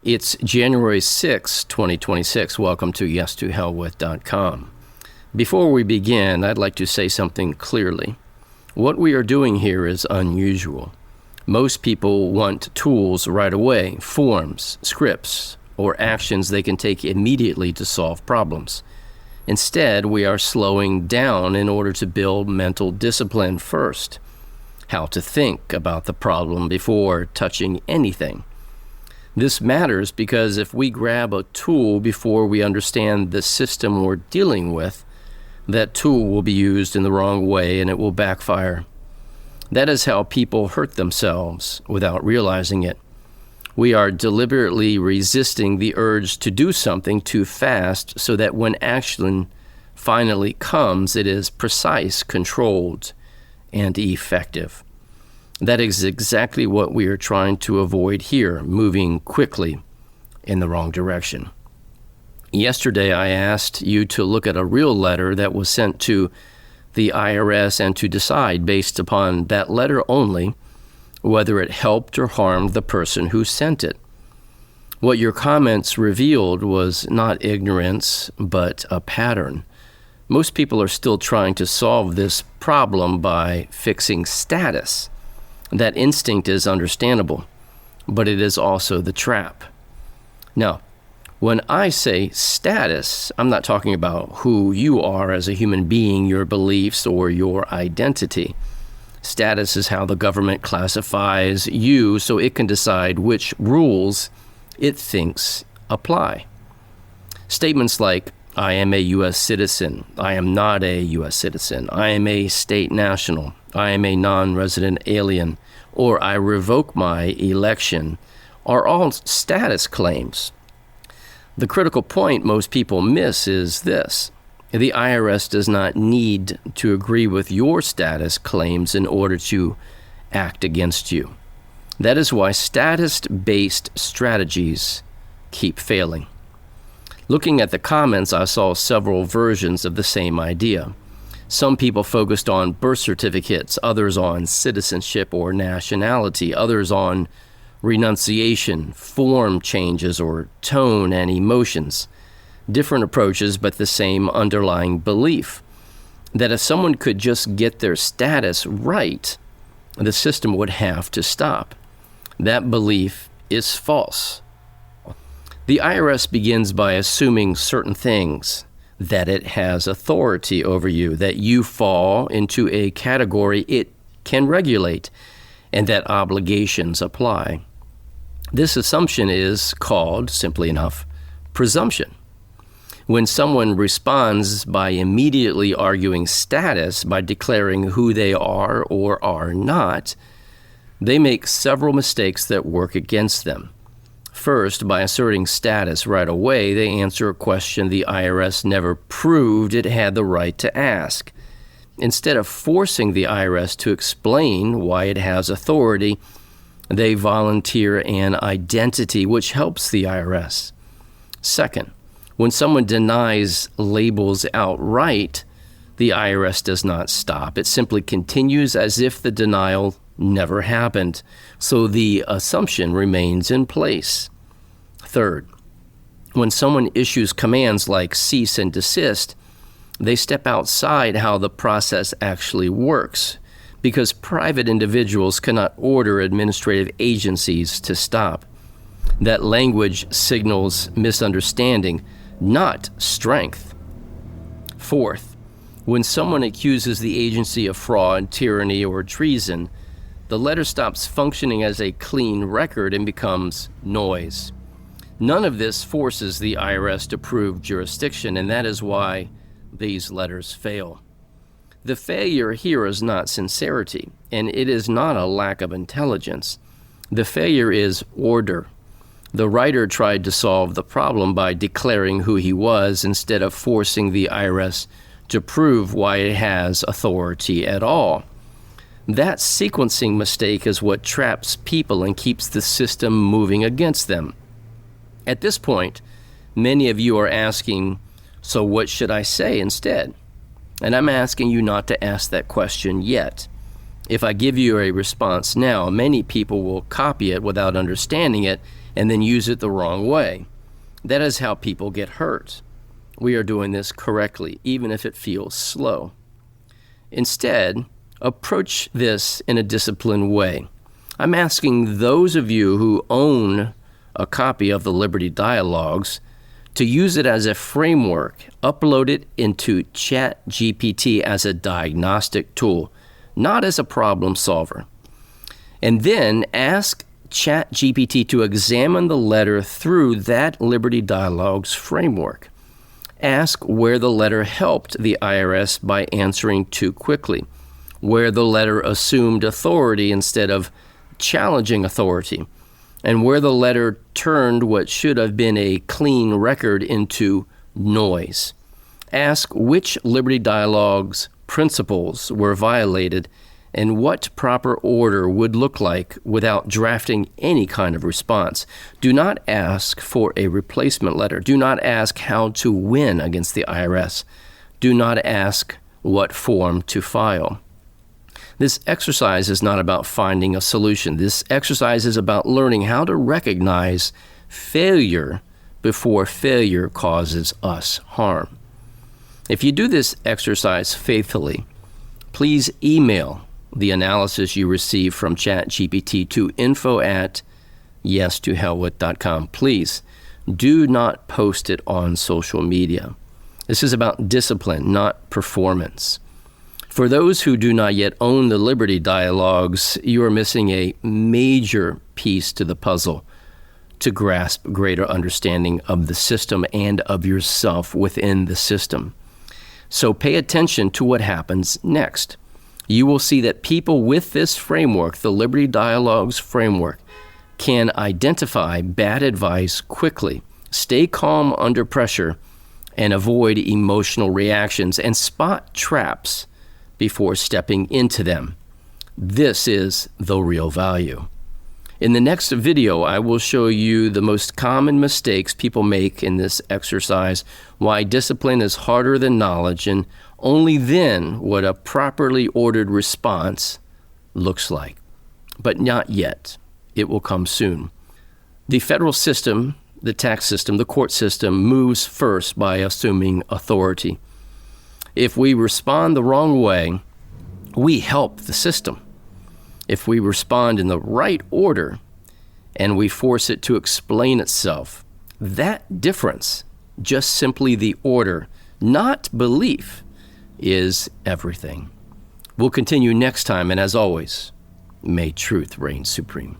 It's January 6, 2026. Welcome to YesToHellWith.com. Before we begin, I'd like to say something clearly. What we are doing here is unusual. Most people want tools right away, forms, scripts, or actions they can take immediately to solve problems. Instead, we are slowing down in order to build mental discipline first. How to think about the problem before touching anything. This matters because if we grab a tool before we understand the system we're dealing with, that tool will be used in the wrong way and it will backfire. That is how people hurt themselves without realizing it. We are deliberately resisting the urge to do something too fast so that when action finally comes, it is precise, controlled, and effective. That is exactly what we are trying to avoid here, moving quickly in the wrong direction. Yesterday, I asked you to look at a real letter that was sent to the IRS and to decide, based upon that letter only, whether it helped or harmed the person who sent it. What your comments revealed was not ignorance, but a pattern. Most people are still trying to solve this problem by fixing status. That instinct is understandable, but it is also the trap. Now, when I say status, I'm not talking about who you are as a human being, your beliefs, or your identity. Status is how the government classifies you so it can decide which rules it thinks apply. Statements like, I am a U.S. citizen, I am not a U.S. citizen, I am a state national, I am a non-resident alien, or I revoke my election, are all status claims. The critical point most people miss is this. The IRS does not need to agree with your status claims in order to act against you. That is why status-based strategies keep failing. Looking at the comments, I saw several versions of the same idea. Some people focused on birth certificates, others on citizenship or nationality, others on renunciation, form changes, or tone and emotions. Different approaches, but the same underlying belief that if someone could just get their status right, the system would have to stop. That belief is false. The IRS begins by assuming certain things, that it has authority over you, that you fall into a category it can regulate, and that obligations apply. This assumption is called, simply enough, presumption. When someone responds by immediately arguing status, by declaring who they are or are not, they make several mistakes that work against them. First, by asserting status right away, they answer a question the IRS never proved it had the right to ask. Instead of forcing the IRS to explain why it has authority, they volunteer an identity which helps the IRS. Second, when someone denies labels outright, the IRS does not stop. It simply continues as if the denial never happened, so the assumption remains in place. Third, when someone issues commands like cease and desist, they step outside how the process actually works, because private individuals cannot order administrative agencies to stop. That language signals misunderstanding, not strength. Fourth, when someone accuses the agency of fraud, tyranny, or treason, the letter stops functioning as a clean record and becomes noise. None of this forces the IRS to prove jurisdiction, and that is why these letters fail. The failure here is not sincerity, and it is not a lack of intelligence. The failure is order. The writer tried to solve the problem by declaring who he was instead of forcing the IRS to prove why it has authority at all. That sequencing mistake is what traps people and keeps the system moving against them. At this point, many of you are asking, so what should I say instead? And I'm asking you not to ask that question yet. If I give you a response now, many people will copy it without understanding it and then use it the wrong way. That is how people get hurt. We are doing this correctly, even if it feels slow. Instead, approach this in a disciplined way. I'm asking those of you who own a copy of the Liberty Dialogues to use it as a framework, upload it into ChatGPT as a diagnostic tool, not as a problem solver. And then ask ChatGPT to examine the letter through that Liberty Dialogues framework. Ask where the letter helped the IRS by answering too quickly, where the letter assumed authority instead of challenging authority, and where the letter turned what should have been a clean record into noise. Ask which Liberty Dialogues principles were violated and what proper order would look like without drafting any kind of response. Do not ask for a replacement letter. Do not ask how to win against the IRS. Do not ask what form to file. This exercise is not about finding a solution. This exercise is about learning how to recognize failure before failure causes us harm. If you do this exercise faithfully, please email the analysis you receive from ChatGPT to info@yestohellwith.com. Please do not post it on social media. This is about discipline, not performance. For those who do not yet own the Liberty Dialogues, you are missing a major piece to the puzzle to grasp greater understanding of the system and of yourself within the system. So pay attention to what happens next. You will see that people with this framework, the Liberty Dialogues framework, can identify bad advice quickly, stay calm under pressure, and avoid emotional reactions and spot traps before stepping into them. This is the real value. In the next video, I will show you the most common mistakes people make in this exercise, why discipline is harder than knowledge, and only then what a properly ordered response looks like. But not yet. It will come soon. The federal system, the tax system, the court system moves first by assuming authority. If we respond the wrong way, we help the system. If we respond in the right order and we force it to explain itself, that difference, just simply the order, not belief, is everything. We'll continue next time, and as always, may truth reign supreme.